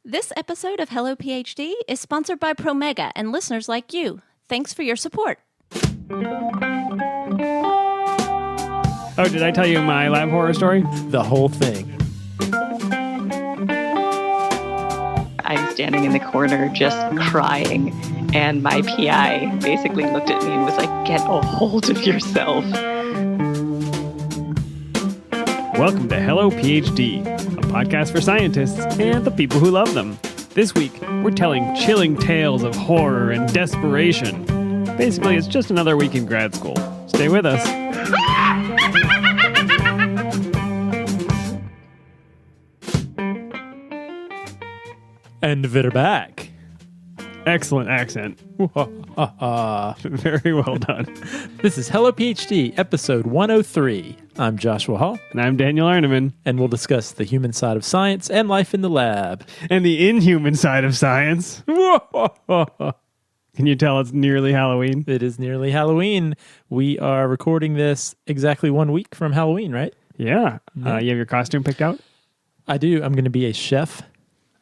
This episode of Hello PhD is sponsored by Promega and listeners like you. Thanks for your support. Oh, did I tell you my lab horror story? The whole thing. I'm standing in the corner just crying, and my PI basically looked at me and was like, "Get a hold of yourself." Welcome to Hello PhD, a podcast for scientists and the people who love them. This week, we're telling chilling tales of horror and desperation. Basically, it's just another week in grad school. Stay with us. And we're back. Excellent accent. Very well done. This is Hello PhD, episode 103. I'm Joshua Hall, And I'm Daniel Arneman. and we'll discuss the human side of science and life in the lab. And the inhuman side of science. Can you tell it's nearly Halloween? It is nearly Halloween. We are recording this exactly 1 week from Halloween, right? Yeah. You have your costume picked out? I do. I'm going to be a chef.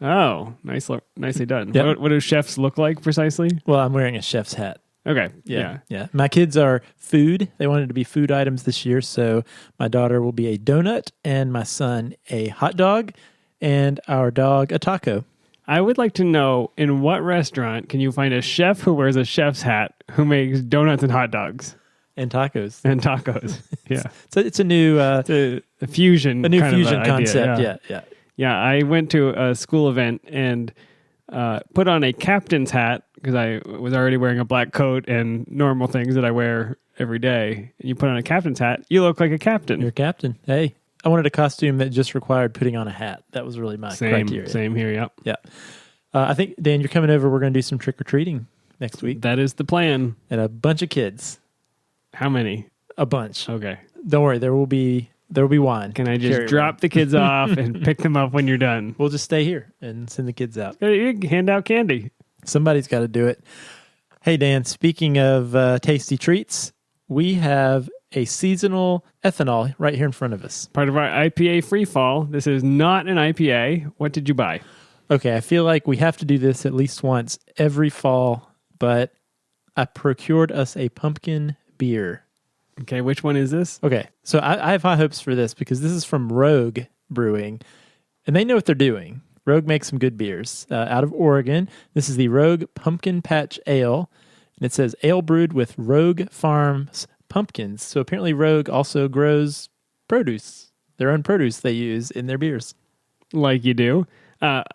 Oh, nicely done. Yep. What do chefs look like precisely? Well, I'm wearing a chef's hat. Okay. Yeah. My kids are food. They wanted to be food items this year, so my daughter will be a donut, and my son a hot dog, and our dog a taco. I would like to know, in what restaurant can you find a chef who wears a chef's hat who makes donuts and hot dogs And tacos. and tacos? Yeah. So it's a new It's a fusion. a new kind of fusion idea, concept. Yeah. Yeah, I went to a school event and put on a captain's hat because I was already wearing a black coat and normal things that I wear every day. And you put on a captain's hat, you look like a captain. You're a captain. Hey, I wanted a costume that just required putting on a hat. That was really my criteria. Same here, yep. Yeah. I think, Dan, you're coming over. We're going to do some trick-or-treating next week. That is the plan. And a bunch of kids. How many? A bunch. Okay. Don't worry. There will be wine. Can I just Cherry drop wine. the kids off and pick them up when you're done? We'll just stay here and send the kids out. You can hand out candy. Somebody's got to do it. Hey, Dan, speaking of tasty treats, we have a seasonal ethanol right here in front of us. Part of our IPA free fall. This is not an IPA. What did you buy? Okay, I feel like we have to do this at least once every fall, but I procured us a pumpkin beer. Okay, which one is this? Okay, so I have high hopes for this because this is from Rogue Brewing, and they know what they're doing. Rogue makes some good beers out of Oregon. This is the Rogue Pumpkin Patch Ale, and it says ale brewed with Rogue Farms pumpkins. So apparently Rogue also grows produce, their own produce they use in their beers. Like you do.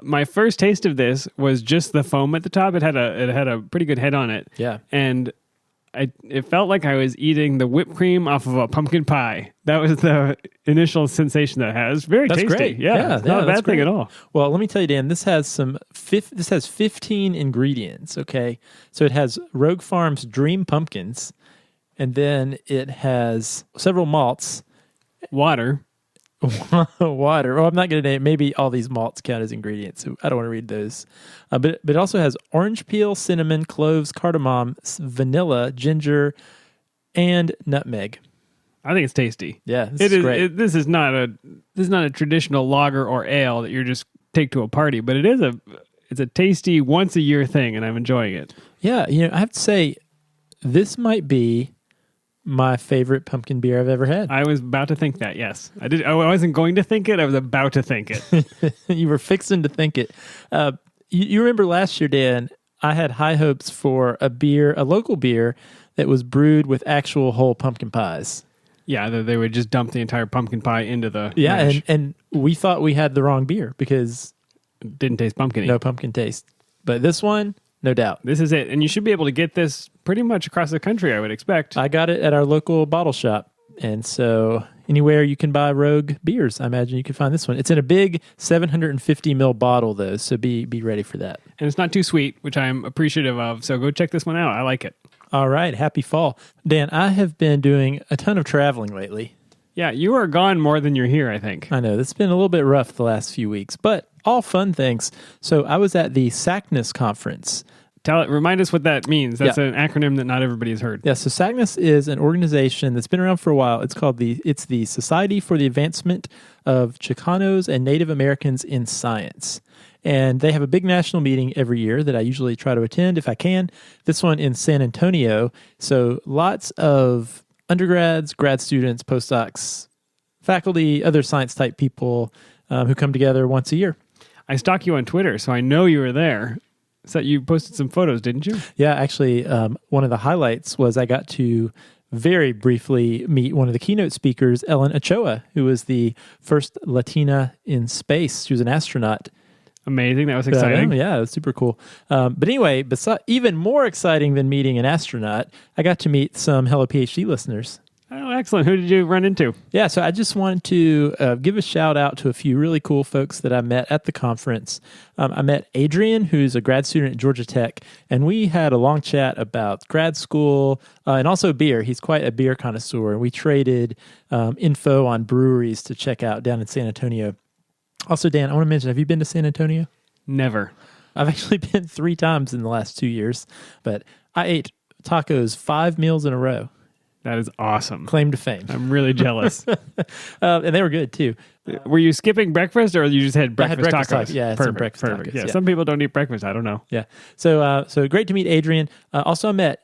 My first taste of this was just the foam at the top. It had a pretty good head on it. Yeah. And it felt like I was eating the whipped cream off of a pumpkin pie. That was the initial sensation that I had. It was very That's tasty. great. Yeah, it's not a that's bad thing great. at all. Well, let me tell you, Dan, this has 15 ingredients, okay? So it has Rogue Farms Dream Pumpkins, and then it has several malts, Water. water. Oh, I'm not going to name, maybe all these malts count as ingredients, so I don't want to read those. But it also has orange peel, cinnamon, cloves, cardamom, vanilla, ginger, and nutmeg. I think it's tasty. Yeah, this is great. This is not a traditional lager or ale that you just take to a party, but it's a tasty once a year thing, and I'm enjoying it. Yeah, I have to say, this might be my favorite pumpkin beer I've ever had. I was about to think that. Yes, I did. I wasn't going to think it. I was about to think it. You were fixing to think it. You remember last year, Dan, I had high hopes for a local beer that was brewed with actual whole pumpkin pies. Yeah, they would just dump the entire pumpkin pie into the Yeah, and we thought we had the wrong beer because it didn't taste pumpkin-y. no pumpkin taste. But this one, no doubt. This is it. And you should be able to get this pretty much across the country, I would expect. I got it at our local bottle shop. And so anywhere you can buy Rogue beers, I imagine you can find this one. It's in a big 750 ml bottle, though, so be ready for that. And it's not too sweet, which I'm appreciative of. So go check this one out. I like it. All right, happy fall. Dan, I have been doing a ton of traveling lately. Yeah, you are gone more than you're here, I think. I know, it's been a little bit rough the last few weeks, but all fun things. So I was at the SACNAS conference. Remind us what that means. That's an acronym that not everybody has heard. Yeah, so SACNAS is an organization that's been around for a while. It's the Society for the Advancement of Chicanos and Native Americans in Science. And they have a big national meeting every year that I usually try to attend if I can. This one in San Antonio. So lots of undergrads, grad students, postdocs, faculty, other science type people who come together once a year. I stalk you on Twitter, so I know you were there. So you posted some photos, didn't you? Yeah, actually, one of the highlights was I got to very briefly meet one of the keynote speakers, Ellen Ochoa, who was the first Latina in space. She was an astronaut. Amazing. That was exciting. Yeah, it was super cool. But anyway, even more exciting than meeting an astronaut, I got to meet some Hello PhD listeners. Oh, excellent. Who did you run into? Yeah, so I just wanted to give a shout out to a few really cool folks that I met at the conference. I met Adrian, who's a grad student at Georgia Tech, and we had a long chat about grad school and also beer. He's quite a beer connoisseur, and we traded info on breweries to check out down in San Antonio. Also, Dan, I want to mention, have you been to San Antonio? Never. I've actually been 3 times in the last 2 years, but I ate tacos 5 meals in a row. That is awesome. Claim to fame. I'm really jealous. And they were good, too. Were you skipping breakfast or you just had breakfast, breakfast tacos? Yeah, some breakfast tacos. Yeah, some people don't eat breakfast. I don't know. Yeah. So great to meet Adrian. Also, I met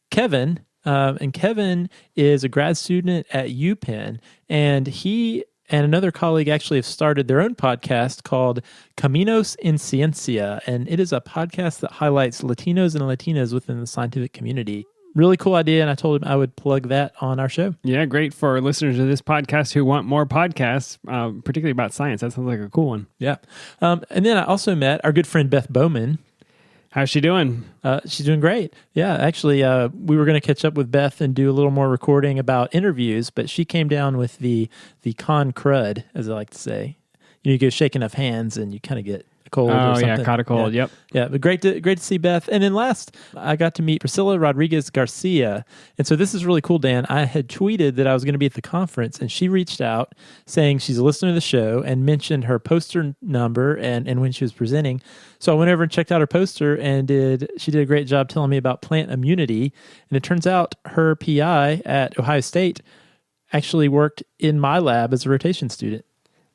Kevin, and Kevin is a grad student at UPenn, and he and another colleague actually have started their own podcast called Caminos en Ciencia, and it is a podcast that highlights Latinos and Latinas within the scientific community. Really cool idea, and I told him I would plug that on our show. Yeah, great for listeners of this podcast who want more podcasts, particularly about science. That sounds like a cool one. Yeah. And then I also met our good friend Beth Bowman. How's she doing? She's doing great. Yeah, actually, we were going to catch up with Beth and do a little more recording about interviews, but she came down with the con crud, as I like to say. You go shake enough hands and you kind of get a cold or something. Oh, yeah, caught a cold, yeah. Yep. Yeah, but great to see Beth. And then last, I got to meet Priscilla Rodriguez Garcia. And so this is really cool, Dan. I had tweeted that I was going to be at the conference, and she reached out saying she's a listener to the show and mentioned her poster number and when she was presenting. So I went over and checked out her poster, and she did a great job telling me about plant immunity. And it turns out her PI at Ohio State actually worked in my lab as a rotation student.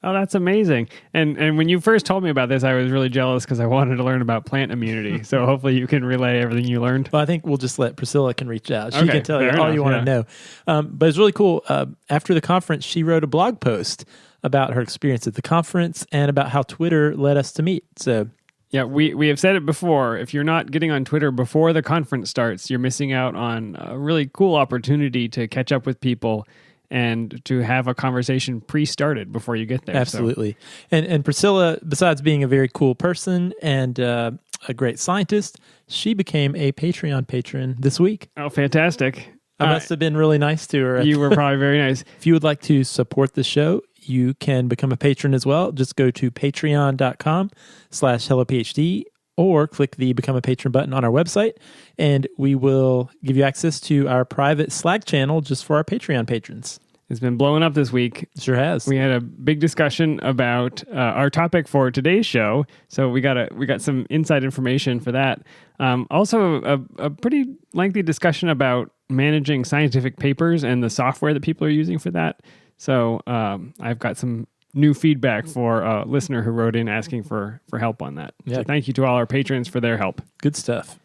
Oh, that's amazing. And when you first told me about this, I was really jealous because I wanted to learn about plant immunity. So hopefully you can relay everything you learned. Well, I think we'll just let Priscilla can reach out. She Okay, can tell you fair all enough, you want to know. But it's really cool. After the conference, she wrote a blog post about her experience at the conference and about how Twitter led us to meet. So yeah, we have said it before. If you're not getting on Twitter before the conference starts, you're missing out on a really cool opportunity to catch up with people and to have a conversation pre-started before you get there. Absolutely. So. And Priscilla, besides being a very cool person and a great scientist, she became a Patreon patron this week. Oh, fantastic. I must have been really nice to her. You were probably very nice. If you would like to support the show, you can become a patron as well. Just go to patreon.com/HelloPhD or click the Become a Patron button on our website, and we will give you access to our private Slack channel just for our Patreon patrons. It's been blowing up this week. It sure has. We had a big discussion about our topic for today's show, so we got some inside information for that. Also, a pretty lengthy discussion about managing scientific papers and the software that people are using for that. So I've got some new feedback for a listener who wrote in asking for help on that. Yeah. So thank you to all our patrons for their help. Good stuff.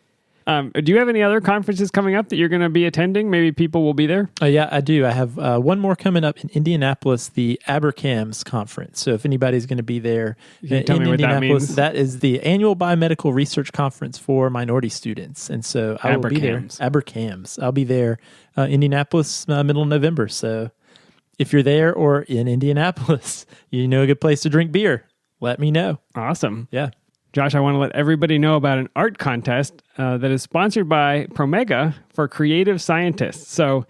Do you have any other conferences coming up that you're going to be attending? Maybe people will be there? Yeah, I do. I have one more coming up in Indianapolis, the Abercams Conference. So if anybody's going to be there in tell me what that Indianapolis, means? that is the annual biomedical research conference for minority students. And so I will be there. Abercams. I'll be there Indianapolis, middle of November. So if you're there or in Indianapolis, you know a good place to drink beer, let me know. Awesome. Yeah. Josh, I want to let everybody know about an art contest that is sponsored by Promega for creative scientists. So,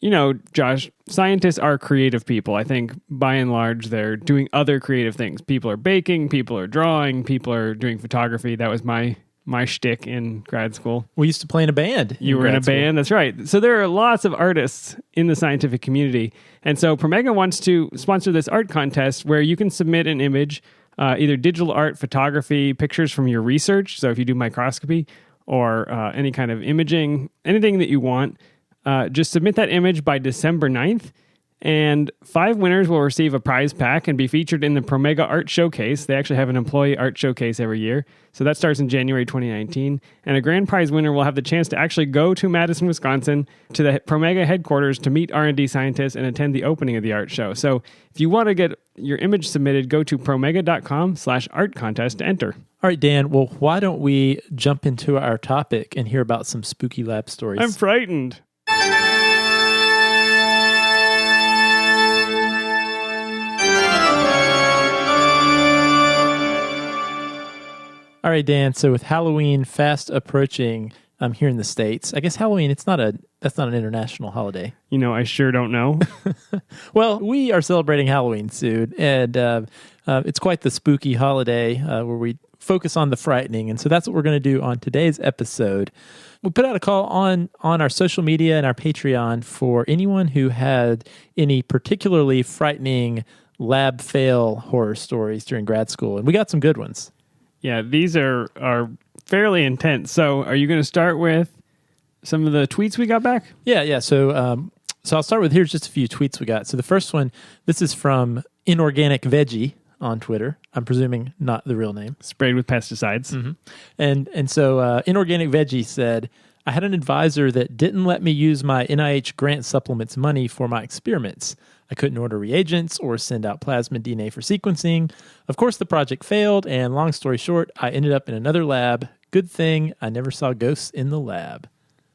you know, Josh, scientists are creative people. I think by and large, they're doing other creative things. People are baking, people are drawing, people are doing photography. That was my shtick in grad school. We used to play in a band. You were in a band, that's right. So there are lots of artists in the scientific community. And so Promega wants to sponsor this art contest where you can submit an image, either digital art, photography, pictures from your research. So if you do microscopy or any kind of imaging, anything that you want, just submit that image by December 9th. And 5 winners will receive a prize pack and be featured in the Promega Art Showcase. They actually have an employee art showcase every year. So that starts in January 2019. And a grand prize winner will have the chance to actually go to Madison, Wisconsin, to the Promega headquarters to meet R&D scientists and attend the opening of the art show. So if you want to get your image submitted, go to promega.com/art contest to enter. All right, Dan, well, why don't we jump into our topic and hear about some spooky lab stories? I'm frightened. All right, Dan. So with Halloween fast approaching here in the States, I guess Halloween, that's not an international holiday. You know, I sure don't know. Well, we are celebrating Halloween soon, and it's quite the spooky holiday where we focus on the frightening. And so that's what we're going to do on today's episode. We put out a call on our social media and our Patreon for anyone who had any particularly frightening lab fail horror stories during grad school. And we got some good ones. Yeah, these are fairly intense. So are you going to start with some of the tweets we got back? Yeah. So I'll start with, here's just a few tweets we got. So the first one, this is from Inorganic Veggie on Twitter. I'm presuming not the real name. Sprayed with pesticides. Mm-hmm. And so Inorganic Veggie said, I had an advisor that didn't let me use my NIH grant supplements money for my experiments. I couldn't order reagents or send out plasmid DNA for sequencing. Of course, the project failed, and long story short, I ended up in another lab. Good thing I never saw ghosts in the lab.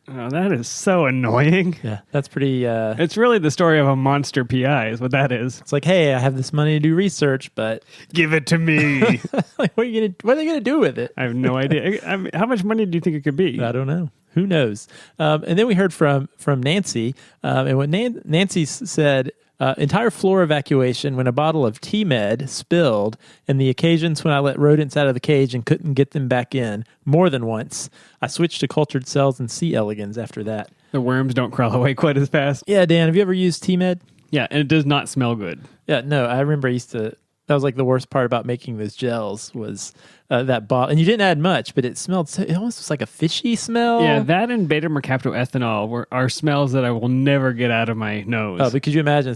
Oh, that is so annoying. Yeah, that's pretty... It's really the story of a monster PI is what that is. It's like, hey, I have this money to do research, but... Give it to me. Like, what are they going to do with it? I have no idea. I mean, how much money do you think it could be? I don't know. Who knows? And then we heard from Nancy, and what Nancy said... entire floor evacuation when a bottle of T-Med spilled, and the occasions when I let rodents out of the cage and couldn't get them back in more than once. I switched to cultured cells and C. elegans after that. The worms don't crawl away quite as fast. Yeah, Dan, have you ever used T-Med? Yeah, and it does not smell good. Yeah, no, I remember I used to... That was like the worst part about making those gels was that bottle. And you didn't add much, but it smelled so... It almost was like a fishy smell. Yeah, that and beta-mercaptoethanol are smells that I will never get out of my nose. Oh, but could you imagine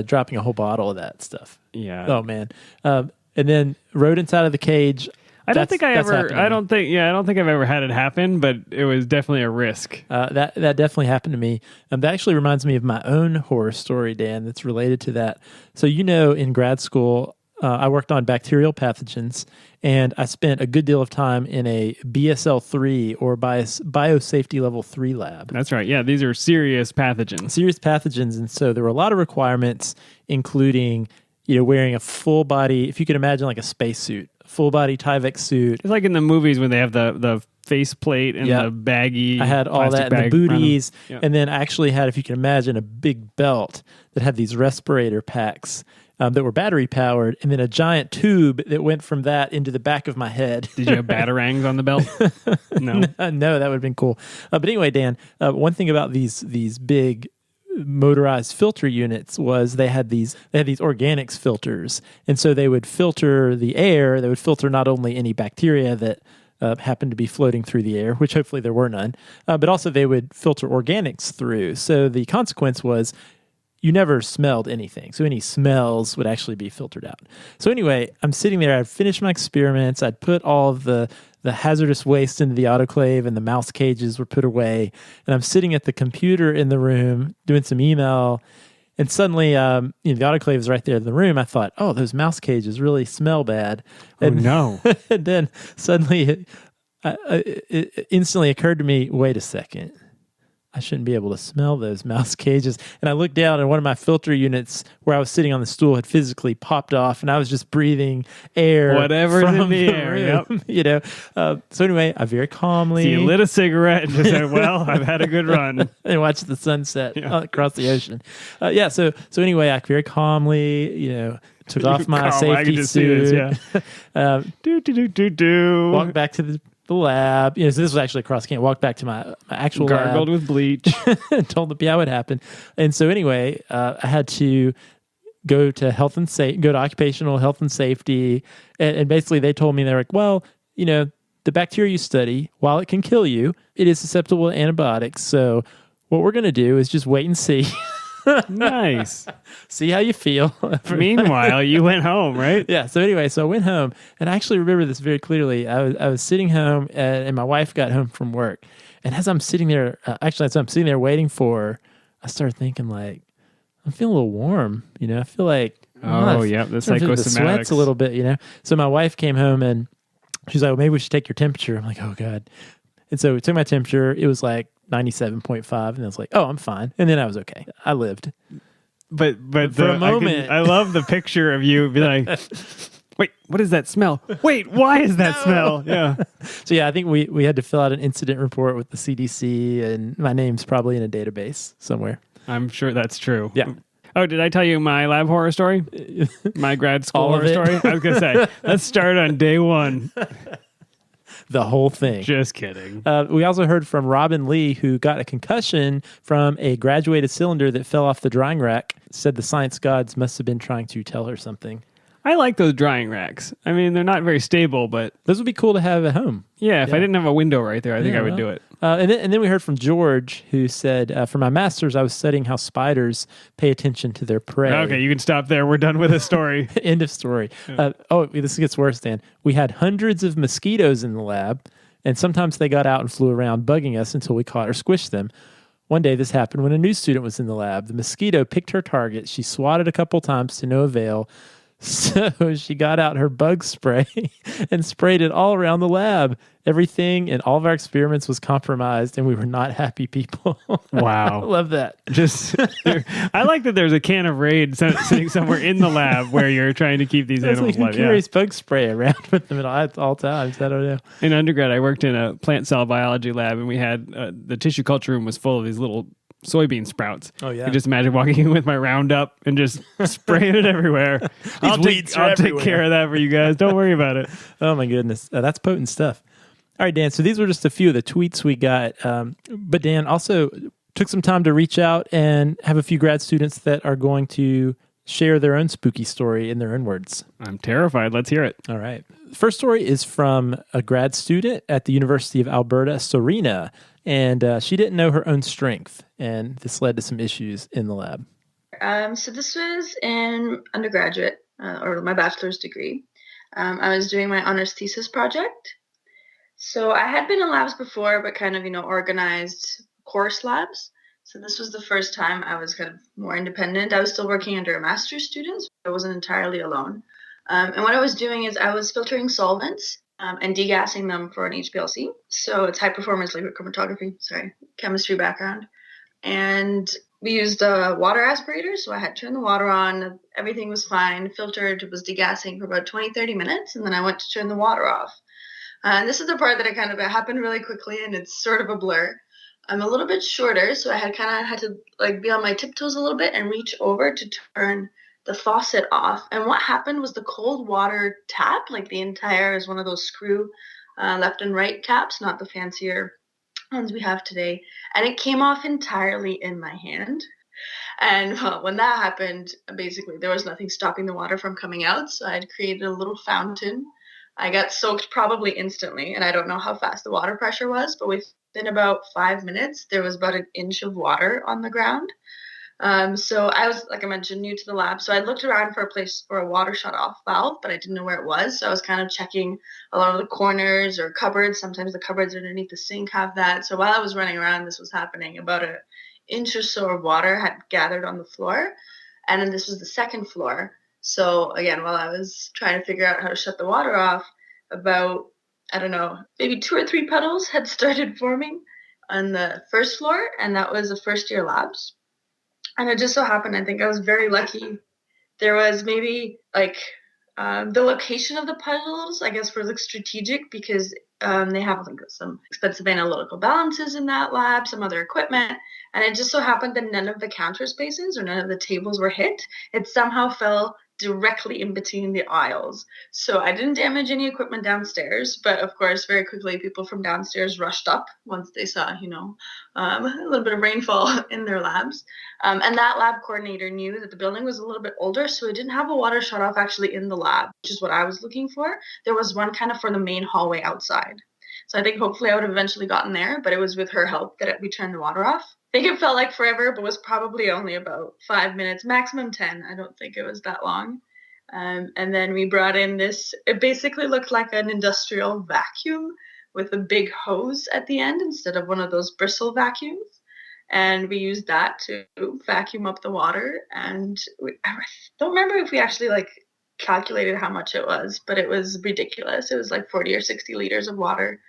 dropping a whole bottle of that stuff? Yeah. Oh, man. And then rodents out of the cage... I don't think I've ever had it happen, but it was definitely a risk. That definitely happened to me. That actually reminds me of my own horror story, Dan, that's related to that. So, in grad school, I worked on bacterial pathogens, and I spent a good deal of time in a BSL-3 or biosafety level 3 lab. That's right. Yeah, these are serious pathogens. And so there were a lot of requirements, including, wearing a full body, if you could imagine like a spacesuit, full body Tyvek suit. It's like in the movies when they have the face plate and the baggy. I had all that, and the booties. And then I actually had, if you can imagine, a big belt that had these respirator packs that were battery powered, and then a giant tube that went from that into the back of my head. Did you have batarangs on the belt? No. No, that would have been cool. But anyway, Dan, one thing about these big motorized filter units was they had these organics filters, and so they would filter the air. They would filter not only any bacteria that happened to be floating through the air, which hopefully there were none, but also they would filter organics through. So the consequence was you never smelled anything. So any smells would actually be filtered out. So anyway, I'm sitting there. I'd finished my experiments. I'd put all of the hazardous waste into the autoclave, and the mouse cages were put away. And I'm sitting at the computer in the room doing some email. And suddenly, the autoclave is right there in the room. I thought, oh, those mouse cages really smell bad. And, no. And then suddenly it instantly occurred to me, wait a second. I shouldn't be able to smell those mouse cages. And I looked down, and one of my filter units where I was sitting on the stool had physically popped off, and I was just breathing air. Whatever's in the air. Room, yep. So anyway, I very calmly... So you lit a cigarette and just said, well, I've had a good run. And watched the sunset across the ocean. So anyway, I very calmly, took off my safety suit. Walked back to the lab. So this was actually across camp. Walked back to my actual gargled lab. with bleach. And told the PI what happened. And so anyway, I had to go to occupational health and safety. And basically they told me, they're like, well, the bacteria you study, while it can kill you, it is susceptible to antibiotics. So what we're going to do is just wait and see. Nice. See how you feel. Meanwhile, you went home, right? Yeah. So anyway, so I went home, and I actually remember this very clearly. I was sitting home, and my wife got home from work, and as I'm sitting there, as I'm sitting there waiting for her, I started thinking like, I'm feeling a little warm. I feel like The the sweats a little bit. So my wife came home, and she's like, well, maybe we should take your temperature. I'm like, oh God. And so we took my temperature. It was like 97.5, and I was like, oh, I'm fine. And then I was okay. I lived. But for a moment, I love the picture of you be like, wait, what is that smell? Wait, why is that smell? Yeah. So yeah, I think we had to fill out an incident report with the CDC, and my name's probably in a database somewhere. I'm sure that's true. Yeah. Oh, did I tell you my lab horror story? My grad school All of horror it? story? I was going to say, let's start on day one. The whole thing. Just kidding. We also heard from Robin Lee, who got a concussion from a graduated cylinder that fell off the drying rack. Said the science gods must have been trying to tell her something. I like those drying racks. I mean, they're not very stable, but Those would be cool to have at home. yeah, if I didn't have a window right there, I think Yeah, I would well. do it. And then we heard from George, who said, for my master's, I was studying how spiders pay attention to their prey. Okay, you can stop there. We're done with the story. End of story. This gets worse, Dan. We had hundreds of mosquitoes in the lab, and sometimes they got out and flew around bugging us until we caught or squished them. One day this happened when a new student was in the lab. The mosquito picked her target. She swatted a couple times to no avail. So she got out her bug spray and sprayed it all around the lab. Everything and all of our experiments was compromised, and we were not happy people. I Wow. love that. I like that there's a can of Raid sitting somewhere in the lab where you're trying to keep these It's animals like, who alive. Yeah. carries bug spray around with them at all times? I don't know. In undergrad, I worked in a plant cell biology lab, and we had the tissue culture room was full of these little soybean sprouts. Oh, yeah. I just imagine walking in with my Roundup and just spraying it everywhere. I'll weeds are take everywhere. care of that for you guys. Don't worry about it. Oh, my goodness. That's potent stuff. All right, Dan. So these were just a few of the tweets we got. But Dan also took some time to reach out and have a few grad students that are going to share their own spooky story in their own words. I'm terrified. Let's hear it. All right. The first story is from a grad student at the University of Alberta, Serena, and she didn't know her own strength, and this led to some issues in the lab. So this was in undergraduate, or my bachelor's degree. I was doing my honors thesis project. So I had been in labs before, but kind of, organized course labs. So this was the first time I was kind of more independent. I was still working under a master's student, so I wasn't entirely alone. And what I was doing is I was filtering solvents and degassing them for an HPLC. So it's high performance liquid chromatography, chemistry background. And we used a water aspirator, so I had turned the water on, everything was fine, filtered, was degassing for about 20-30 minutes, and then I went to turn the water off. And this is the part that it happened really quickly, and it's sort of a blur. I'm a little bit shorter, so I had to be on my tiptoes a little bit and reach over to turn the faucet off. And what happened was the cold water tap, is one of those screw left and right taps, not the fancier ones we have today, and it came off entirely in my hand. And when that happened, basically there was nothing stopping the water from coming out, so I had created a little fountain. I got soaked probably instantly, and I don't know how fast the water pressure was, but within about 5 minutes there was about an inch of water on the ground. So I was, like I mentioned, new to the lab, so I looked around for a place for a water shut-off valve, but I didn't know where it was, so I was kind of checking a lot of the corners or cupboards. Sometimes the cupboards underneath the sink have that. So while I was running around, this was happening. About an inch or so of water had gathered on the floor, and then this was the second floor. So again, while I was trying to figure out how to shut the water off, about, maybe 2 or 3 puddles had started forming on the first floor, and that was the first year labs. And it just so happened, I think I was very lucky. There was maybe the location of the puddles, I guess, were strategic because they have some expensive analytical balances in that lab, some other equipment. And it just so happened that none of the counter spaces or none of the tables were hit. It somehow fell directly in between the aisles. So I didn't damage any equipment downstairs, but of course, very quickly, people from downstairs rushed up once they saw, a little bit of rainfall in their labs. And that lab coordinator knew that the building was a little bit older, so it didn't have a water shutoff actually in the lab, which is what I was looking for. There was one kind of for the main hallway outside. So I think hopefully I would have eventually gotten there, but it was with her help that we turned the water off. think it felt like forever, but was probably only about 5 minutes, maximum 10. I don't think it was that long. And then we brought in this, it basically looked like an industrial vacuum with a big hose at the end instead of one of those bristle vacuums. And we used that to vacuum up the water. And I don't remember if we actually like calculated how much it was, but it was ridiculous. It was like 40 or 60 liters of water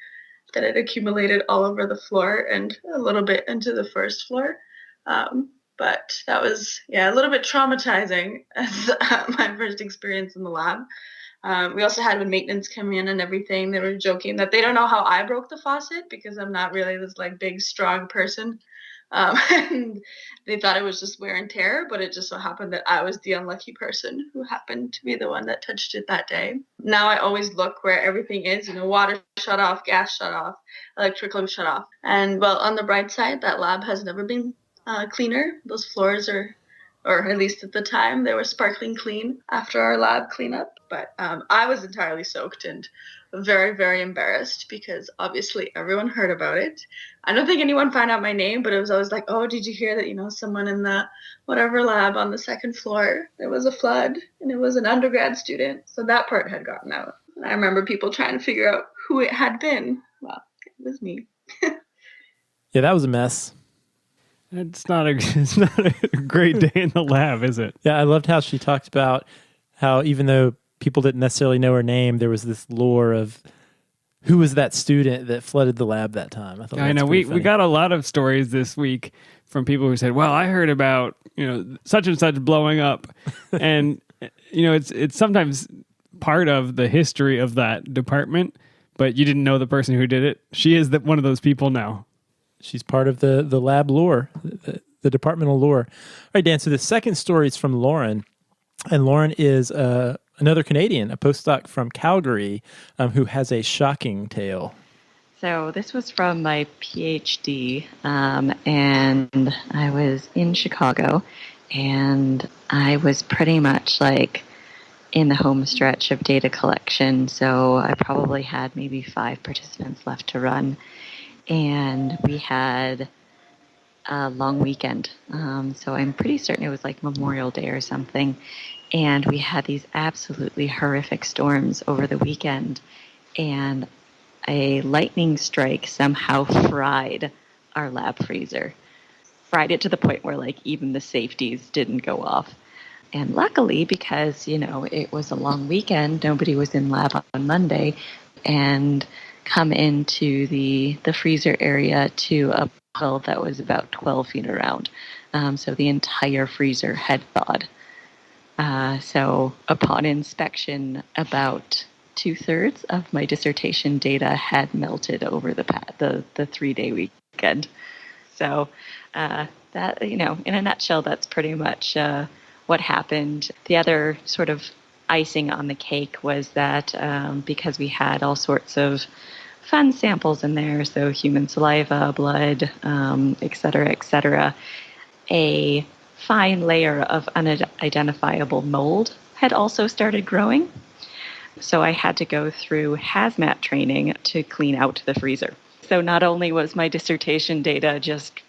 that had accumulated all over the floor and a little bit into the first floor. But that was, a little bit traumatizing as my first experience in the lab. We also had when maintenance come in and everything, they were joking that they don't know how I broke the faucet because I'm not really this like big, strong person. And they thought it was just wear and tear, but it just so happened that I was the unlucky person who happened to be the one that touched it that day. Now I always look where everything is, water shut off, gas shut off, electrical shut off. And well, on the bright side, that lab has never been cleaner. Those floors or at least at the time, they were sparkling clean after our lab cleanup. But I was entirely soaked and very, very embarrassed because obviously everyone heard about it. I don't think anyone found out my name, but it was always like, oh, did you hear that, someone in the whatever lab on the second floor, there was a flood and it was an undergrad student. So that part had gotten out. And I remember people trying to figure out who it had been. Well, it was me. Yeah, that was a mess. It's not a great day in the lab, is it? Yeah, I loved how she talked about how even though people didn't necessarily know her name, there was this lore of who was that student that flooded the lab that time. I know we got a lot of stories this week from people who said, "Well, I heard about such and such blowing up," and it's sometimes part of the history of that department, but you didn't know the person who did it. She is one of those people now. She's part of the lab lore, the departmental lore. All right, Dan, so the second story is from Lauren. And Lauren is another Canadian, a postdoc from Calgary, who has a shocking tale. So this was from my PhD, and I was in Chicago, and I was pretty much like in the home stretch of data collection. So I probably had maybe 5 participants left to run. And we had a long weekend. So I'm pretty certain it was like Memorial Day or something. And we had these absolutely horrific storms over the weekend. And a lightning strike somehow fried our lab freezer. Fried it to the point where like even the safeties didn't go off. And luckily, because, it was a long weekend, nobody was in lab on Monday. And come into the freezer area to a puddle that was about 12 feet around. So the entire freezer had thawed. So upon inspection, about 2/3 of my dissertation data had melted over the 3-day weekend. So that, in a nutshell, that's pretty much what happened. The other sort of icing on the cake was that because we had all sorts of fun samples in there, so human saliva, blood, et cetera, a fine layer of unidentifiable mold had also started growing. So I had to go through hazmat training to clean out the freezer. So not only was my dissertation data just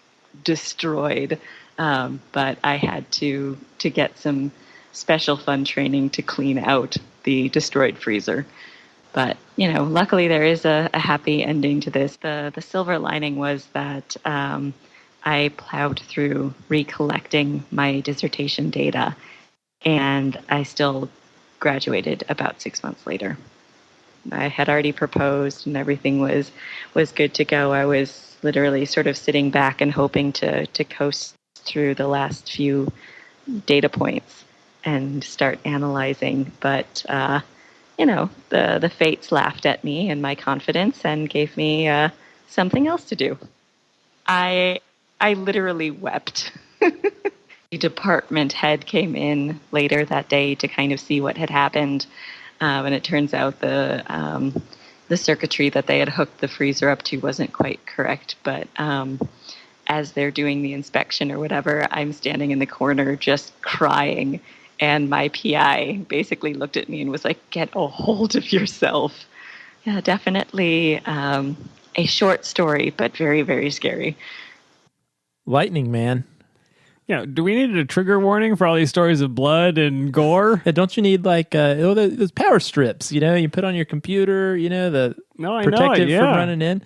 destroyed, but I had to get some special fun training to clean out the destroyed freezer. But, luckily there is a happy ending to this. The silver lining was that I plowed through recollecting my dissertation data, and I still graduated about 6 months later. I had already proposed and everything was good to go. I was literally sort of sitting back and hoping to coast through the last few data points and start analyzing. But the fates laughed at me and my confidence and gave me something else to do. I literally wept. The department head came in later that day to kind of see what had happened, and it turns out the circuitry that they had hooked the freezer up to wasn't quite correct. But as they're doing the inspection or whatever, I'm standing in the corner just crying. And my PI basically looked at me and was like, "Get a hold of yourself." Yeah, definitely a short story, but very, very scary. lightning, man. Yeah, do we need a trigger warning for all these stories of blood and gore? Yeah, don't you need like those power strips? You put on your computer. The No, I know protective it, yeah. from running in.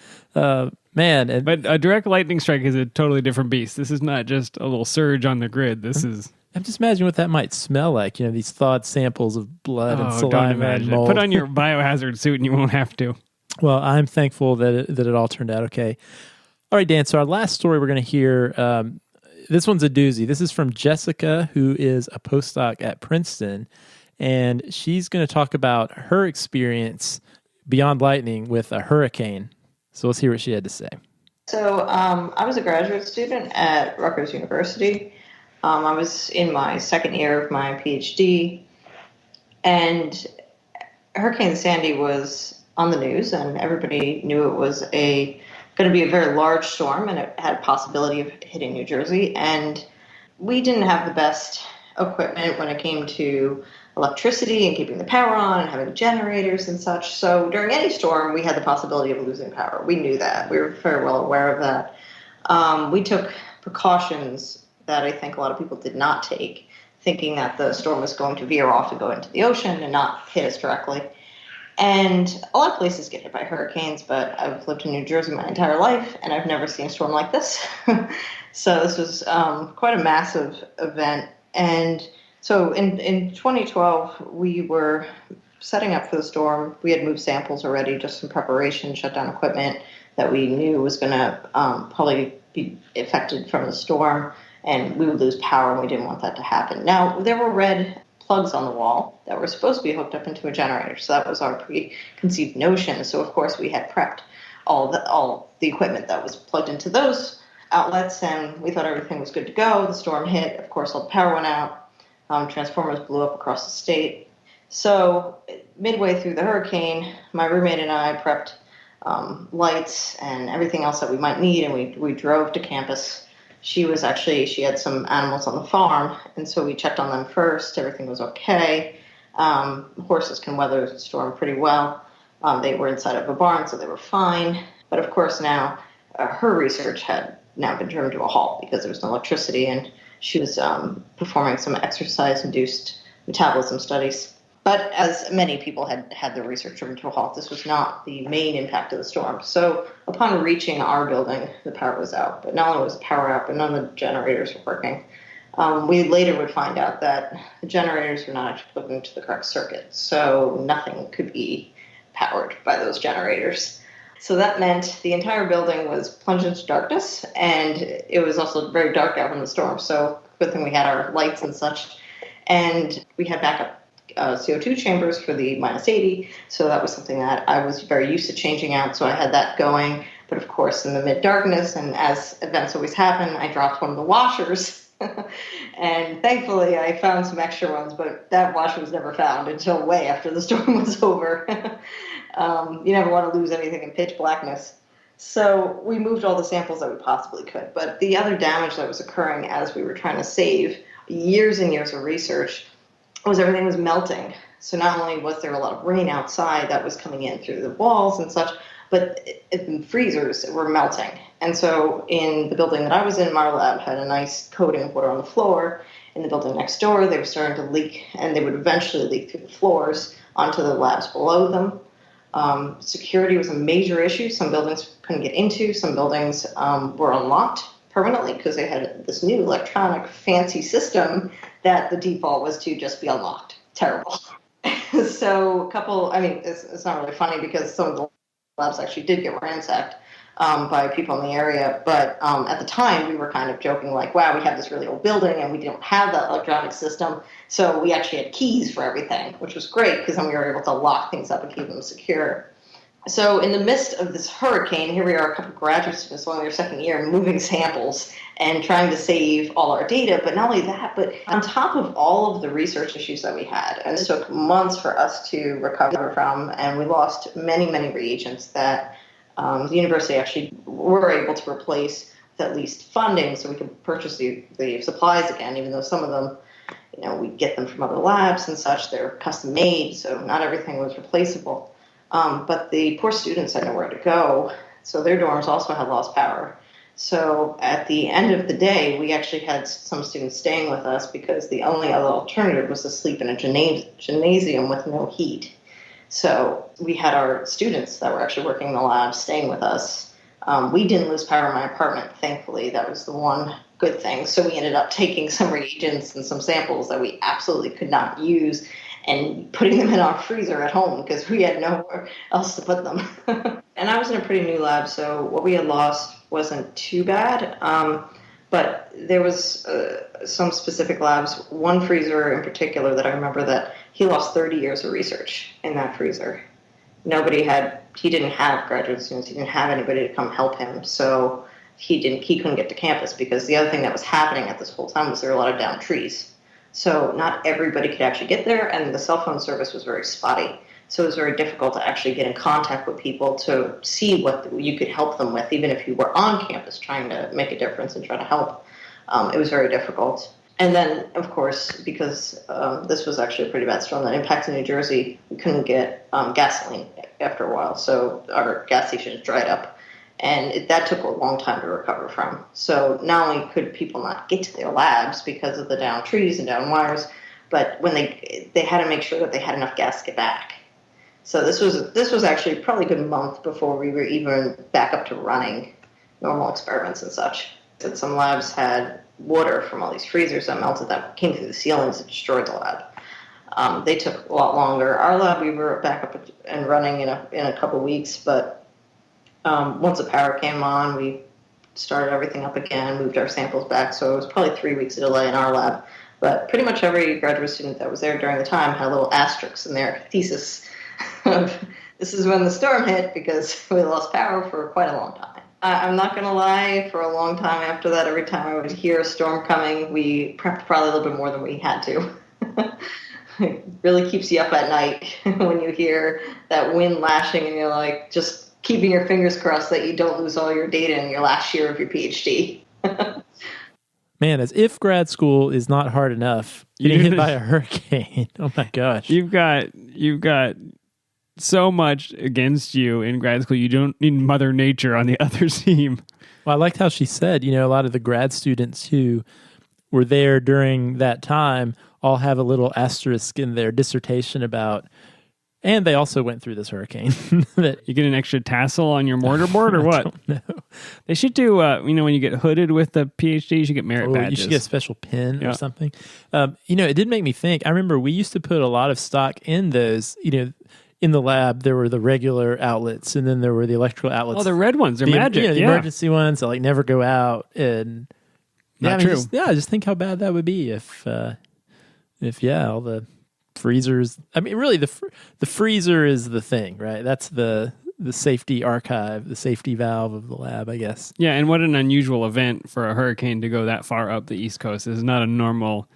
Man, But a direct lightning strike is a totally different beast. This is not just a little surge on the grid. This is... I'm just imagining what that might smell like. These thawed samples of blood and don't saliva and imagine. mold. Put on your biohazard suit and you won't have to. Well, I'm thankful that it all turned out okay. All right, Dan. So our last story we're going to hear. This one's a doozy. This is from Jessica, who is a postdoc at Princeton, and she's going to talk about her experience beyond lightning with a hurricane. So let's hear what she had to say. So I was a graduate student at Rutgers University. I was in my second year of my PhD, and Hurricane Sandy was on the news, and everybody knew it was going to be a very large storm, and it had a possibility of hitting New Jersey. And we didn't have the best equipment when it came to electricity and keeping the power on and having generators and such. So during any storm, we had the possibility of losing power. We knew that. We were very well aware of that. We took precautions that I think a lot of people did not take, thinking that the storm was going to veer off and go into the ocean and not hit us directly. And a lot of places get hit by hurricanes, but I've lived in New Jersey my entire life, and I've never seen a storm like this. So this was quite a massive event. And so in 2012, we were setting up for the storm. We had moved samples already, just in preparation, shut down equipment that we knew was going to probably be affected from the storm, and we would lose power, and we didn't want that to happen. Now, there were red plugs on the wall that were supposed to be hooked up into a generator. So that was our preconceived notion. So, of course, we had prepped all the equipment that was plugged into those outlets, and we thought everything was good to go. The storm hit. Of course, all the power went out. Transformers blew up across the state. So midway through the hurricane, my roommate and I prepped lights and everything else that we might need, and we drove to campus. She had some animals on the farm, and so we checked on them first. Everything was okay. Horses can weather the storm pretty well. They were inside of a barn, so they were fine. But of course now, her research had now been driven to a halt because there was no electricity, and she was performing some exercise-induced metabolism studies. But as many people had their research driven to a halt, this was not the main impact of the storm. So upon reaching our building, the power was out. But not only was the power out, but none of the generators were working. We later would find out that the generators were not actually plugged into the correct circuit. So nothing could be powered by those generators. So that meant the entire building was plunged into darkness, and it was also very dark out in the storm. So good thing we had our lights and such. And we had backup CO2 chambers for the -80. So that was something that I was very used to changing out. So I had that going. But of course, in the mid-darkness, and as events always happen, I dropped one of the washers. And thankfully, I found some extra ones, but that washer was never found until way after the storm was over. You never want to lose anything in pitch blackness. So we moved all the samples that we possibly could. But the other damage that was occurring as we were trying to save years and years of research was everything was melting. So not only was there a lot of rain outside that was coming in through the walls and such, but the freezers were melting. And so in the building that I was in, my lab had a nice coating of water on the floor. In the building next door, they were starting to leak, and they would eventually leak through the floors onto the labs below them. Security was a major issue. Some buildings couldn't get into. Some buildings were unlocked permanently because they had this new electronic fancy system that the default was to just be unlocked. Terrible. So it's not really funny because some of the labs actually did get ransacked by people in the area. But at the time, we were kind of joking like, wow, we have this really old building and we don't have that electronic system. So we actually had keys for everything, which was great because then we were able to lock things up and keep them secure. So in the midst of this hurricane, here we are, a couple of graduate students along their second year, moving samples and trying to save all our data. But not only that, but on top of all of the research issues that we had, and it took months for us to recover from, and we lost many, many reagents that the university actually were able to replace with at least funding so we could purchase the supplies again, even though some of them, we get them from other labs and such. They're custom made, so not everything was replaceable. But the poor students had nowhere to go, so their dorms also had lost power. So at the end of the day, we actually had some students staying with us because the only other alternative was to sleep in a gymnasium with no heat. So we had our students that were actually working in the lab staying with us. We didn't lose power in my apartment, thankfully. That was the one good thing. So we ended up taking some reagents and some samples that we absolutely could not use and putting them in our freezer at home because we had nowhere else to put them. And I was in a pretty new lab, so what we had lost wasn't too bad. But there was some specific labs, one freezer in particular that I remember that he lost 30 years of research in that freezer. He didn't have graduate students, he didn't have anybody to come help him, so he couldn't get to campus because the other thing that was happening at this whole time was there were a lot of downed trees. So not everybody could actually get there, and the cell phone service was very spotty. So it was very difficult to actually get in contact with people to see what you could help them with, even if you were on campus trying to make a difference and try to help. It was very difficult. And then, of course, because this was actually a pretty bad storm that impacted New Jersey, we couldn't get gasoline after a while. So our gas stations dried up. And that took a long time to recover from. So not only could people not get to their labs because of the downed trees and downed wires, but when they had to make sure that they had enough gas to get back. So this was actually probably a good month before we were even back up to running normal experiments and such. And some labs had water from all these freezers that melted that came through the ceilings and destroyed the lab. They took a lot longer. Our lab, we were back up and running in a couple weeks, but once the power came on, we started everything up again, moved our samples back, so it was probably 3 weeks of delay in our lab. But pretty much every graduate student that was there during the time had a little asterisk in their thesis of this is when the storm hit because we lost power for quite a long time. I'm not going to lie, for a long time after that, every time I would hear a storm coming, we prepped probably a little bit more than we had to. It really keeps you up at night when you hear that wind lashing and you're like, just keeping your fingers crossed that you don't lose all your data in your last year of your PhD. Man, as if grad school is not hard enough, getting hit by a hurricane. Oh my gosh. You've got so much against you in grad school. You don't need Mother Nature on the other team. Well, I liked how she said, a lot of the grad students who were there during that time all have a little asterisk in their dissertation about, and they also went through this hurricane. You get an extra tassel on your mortarboard or what? No. They should do, when you get hooded with the PhD, you should get merit badges. You should get a special pin or something. It did make me think. I remember we used to put a lot of stock in those, in the lab, there were the regular outlets, and then there were the electrical outlets. Oh, the red ones are magic. The emergency ones that never go out. And Not true. Just think how bad that would be if all the freezers. I mean, really, the freezer is the thing, right? That's the safety archive, the safety valve of the lab, I guess. Yeah, and what an unusual event for a hurricane to go that far up the East Coast. This is not a normal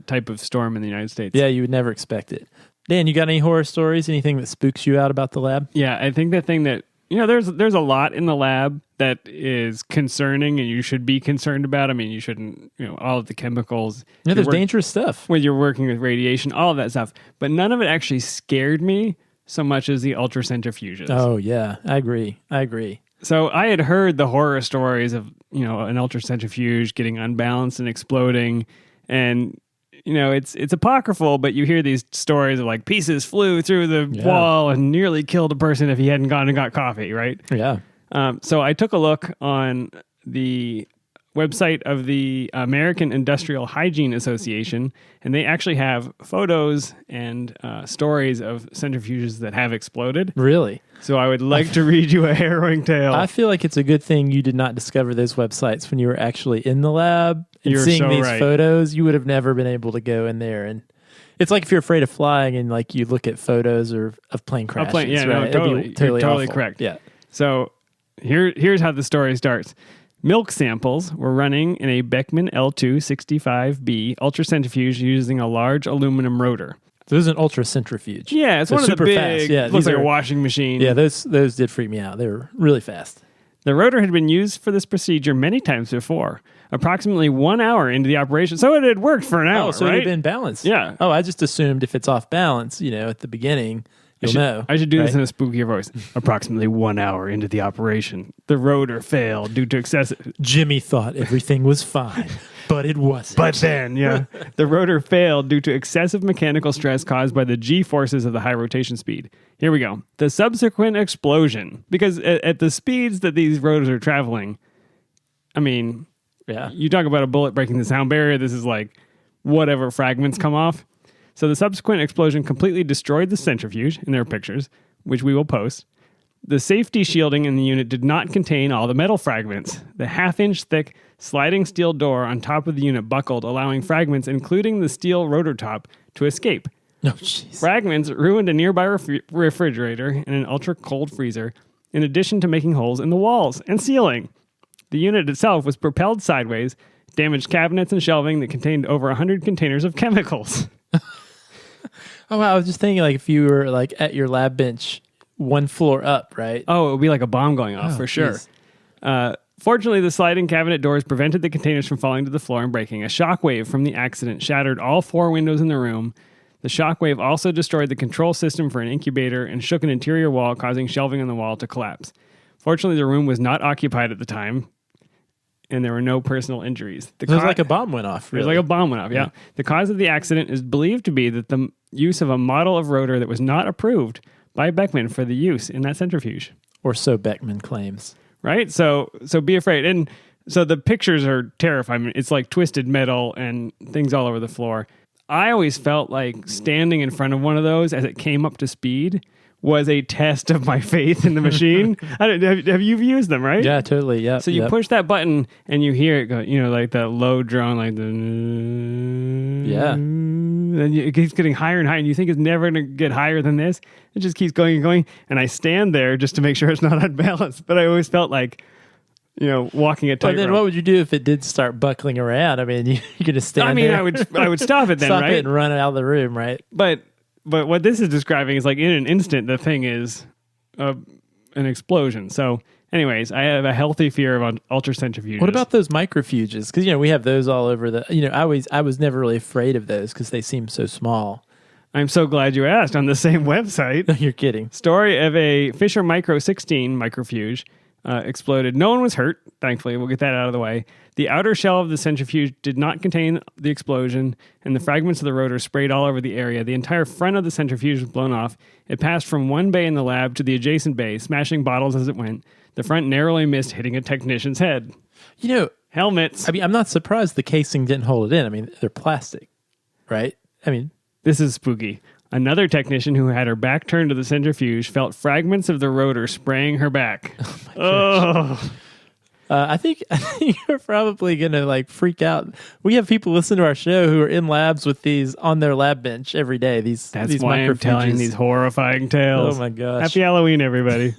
type of storm in the United States. Yeah, you would never expect it. Dan, you got any horror stories? Anything that spooks you out about the lab? Yeah, I think the thing that, there's a lot in the lab that is concerning and you should be concerned about. I mean, you shouldn't, all of the chemicals. There's dangerous stuff. When you're working with radiation, all of that stuff. But none of it actually scared me so much as the ultracentrifuges. Oh, yeah, I agree. So I had heard the horror stories of, an ultracentrifuge getting unbalanced and exploding. And it's apocryphal, but you hear these stories of pieces flew through the wall and nearly killed a person if he hadn't gone and got coffee, right? Yeah. So I took a look on the website of the American Industrial Hygiene Association, and they actually have photos and stories of centrifuges that have exploded. Really? So I would like to read you a harrowing tale. I feel like it's a good thing you did not discover those websites when you were actually in the lab and You're seeing so these right. photos. You would have never been able to go in there. And it's like if you're afraid of flying and you look at photos of plane crashes. Totally. It'd be You're totally awful. correct. Yeah. So here's how the story starts. Milk samples were running in a Beckman L265B ultracentrifuge using a large aluminum rotor. So this is an ultracentrifuge. Yeah, it's They're one of the super big, fast. Yeah, looks these like are a washing machine. Yeah, those did freak me out. They were really fast. The rotor had been used for this procedure many times before, approximately 1 hour into the operation. So it had worked for an hour, so right? it had been balanced. Yeah. Oh, I just assumed if it's off balance, at the beginning, you'll know. I should do this right? in a spookier voice. Approximately 1 hour into the operation, the rotor failed due to excessive... Jimmy thought everything was fine, but it wasn't. But then, the rotor failed due to excessive mechanical stress caused by the G-forces of the high rotation speed. Here we go. The subsequent explosion. Because at the speeds that these rotors are traveling, I mean, you talk about a bullet breaking the sound barrier, this is like whatever fragments come off. So the subsequent explosion completely destroyed the centrifuge, and there are pictures, which we will post. The safety shielding in the unit did not contain all the metal fragments. The half-inch thick sliding steel door on top of the unit buckled, allowing fragments, including the steel rotor top, to escape. No, jeez. Fragments ruined a nearby refrigerator and an ultra-cold freezer, in addition to making holes in the walls and ceiling. The unit itself was propelled sideways, damaged cabinets and shelving that contained over 100 containers of chemicals. Oh, wow. I was just thinking, like, if you were like at your lab bench, one floor up, right? Oh, it would be like a bomb going off, for sure. Fortunately, the sliding cabinet doors prevented the containers from falling to the floor and breaking. A shockwave from the accident shattered all 4 windows in the room. The shockwave also destroyed the control system for an incubator and shook an interior wall, causing shelving on the wall to collapse. Fortunately, the room was not occupied at the time, and there were no personal injuries. It was like a bomb went off. Really. It was like a bomb went off, yeah. The cause of the accident is believed to be that the use of a model of rotor that was not approved by Beckman for the use in that centrifuge. Or so Beckman claims. Right? So be afraid. And so the pictures are terrifying. It's like twisted metal and things all over the floor. I always felt like standing in front of one of those as it came up to speed was a test of my faith in the machine. Have you used them, right? Yeah, totally. Yeah. So you push that button and you hear it go, like that low drone, like the... Yeah. And it keeps getting higher and higher, and you think it's never going to get higher than this. It just keeps going and going. And I stand there just to make sure it's not unbalanced. But I always felt like, walking a tightrope. But then what would you do if it did start buckling around? I mean, you're going to stand there. I would stop it then, stop right? it and run out of the room, right? But what this is describing is like in an instant, the thing is an explosion. So anyways, I have a healthy fear of ultracentrifuges. What about those microfuges? Because, we have those all over I was never really afraid of those because they seem so small. I'm so glad you asked. On the same website. No, you're kidding. Story of a Fisher Micro 16 microfuge exploded. No one was hurt, thankfully. We'll get that out of the way. The outer shell of the centrifuge did not contain the explosion, and the fragments of the rotor sprayed all over the area. The entire front of the centrifuge was blown off. It passed from one bay in the lab to the adjacent bay, smashing bottles as it went. The front narrowly missed hitting a technician's head. Helmets. I mean, I'm not surprised the casing didn't hold it in. I mean, they're plastic, right? I mean, this is spooky. Another technician who had her back turned to the centrifuge felt fragments of the rotor spraying her back. Oh. I think you're probably going to freak out. We have people listen to our show who are in labs with these on their lab bench every day. That's why I'm telling these horrifying tales. Oh my gosh. Happy Halloween, everybody.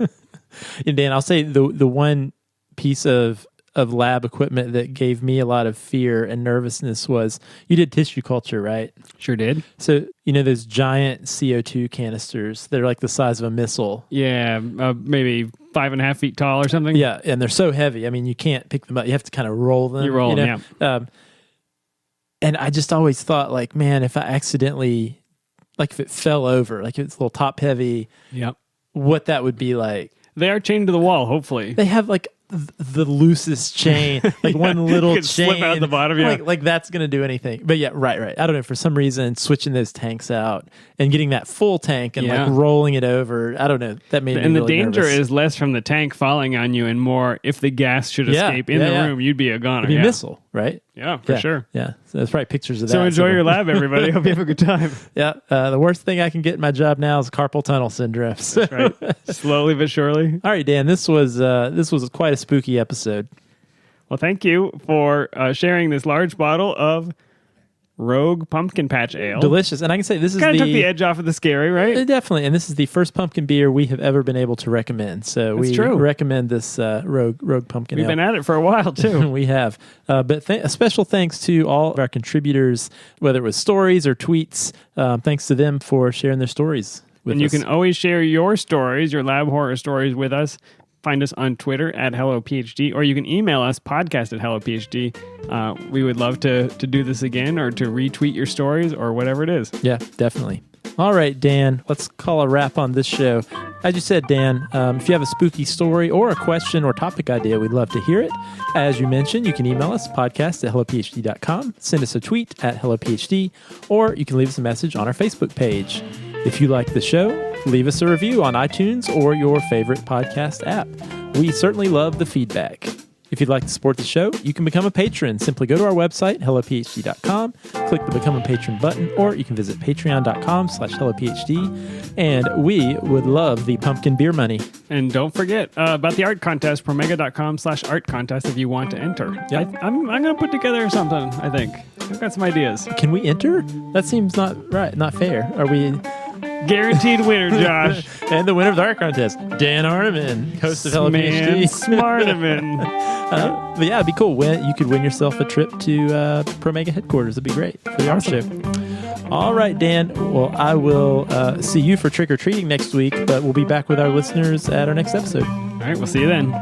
And Dan, I'll say the one piece of lab equipment that gave me a lot of fear and nervousness was you did tissue culture, right? Sure did. So, those giant CO2 canisters that are like the size of a missile. Yeah, maybe 5.5 feet tall or something. Yeah, and they're so heavy. I mean, you can't pick them up. You have to kind of roll them. You roll them, yeah. And I just always thought, man, if I accidentally, if it fell over, if it's a little top heavy, yep, what that would be like. They are chained to the wall, hopefully. They have the loosest chain, one little chain slip out the bottom. Yeah, like that's gonna do anything. But yeah, right. I don't know, for some reason, switching those tanks out and getting that full tank and rolling it over. I don't know. That made me and really the danger nervous. is less from the tank falling on you and more if the gas should escape in the room, you'd be a goner. It'd be a missile, right? Yeah, for sure. Yeah, so that's probably pictures of that. So enjoy your lab, everybody. Hope you have a good time. Yeah, the worst thing I can get in my job now is carpal tunnel syndrome. So. That's right. Slowly but surely. All right, Dan. This was quite a spooky episode. Well, thank you for sharing this large bottle of Rogue Pumpkin Patch Ale. Delicious. And I can say this is kind of took the edge off of the scary, right? Definitely. And this is the first pumpkin beer we have ever been able to recommend. So we recommend this Rogue Pumpkin Ale. We've been at it for a while, too. We have. But a special thanks to all of our contributors, whether it was stories or tweets. Thanks to them for sharing their stories with us. And you can always share your stories, your lab horror stories with us. Find us on Twitter at HelloPhD, or you can email us, podcast@HelloPhD. We would love to do this again or to retweet your stories or whatever it is. Yeah, definitely. All right, Dan, let's call a wrap on this show. As you said, Dan, if you have a spooky story or a question or topic idea, we'd love to hear it. As you mentioned, you can email us, podcast@hellophd.com, send us a tweet at hellophd, or you can leave us a message on our Facebook page. If you like the show, leave us a review on iTunes or your favorite podcast app. We certainly love the feedback. If you'd like to support the show, you can become a patron. Simply go to our website, hellophd.com, click the Become a Patron button, or you can visit patreon.com/hellophd. And we would love the pumpkin beer money. And don't forget about the art contest, promega.com/art contest if you want to enter. Yeah. I'm going to put together something, I think. I've got some ideas. Can we enter? That seems not right, not fair. Are we... Guaranteed winner, Josh. And the winner of the art contest, Dan Arneman, host of Hello PhD. Smartaman. But yeah, it'd be cool. You could win yourself a trip to Promega headquarters. It'd be great for the art show. All right, Dan. Well, I will see you for trick-or-treating next week, but we'll be back with our listeners at our next episode. All right, we'll see you then.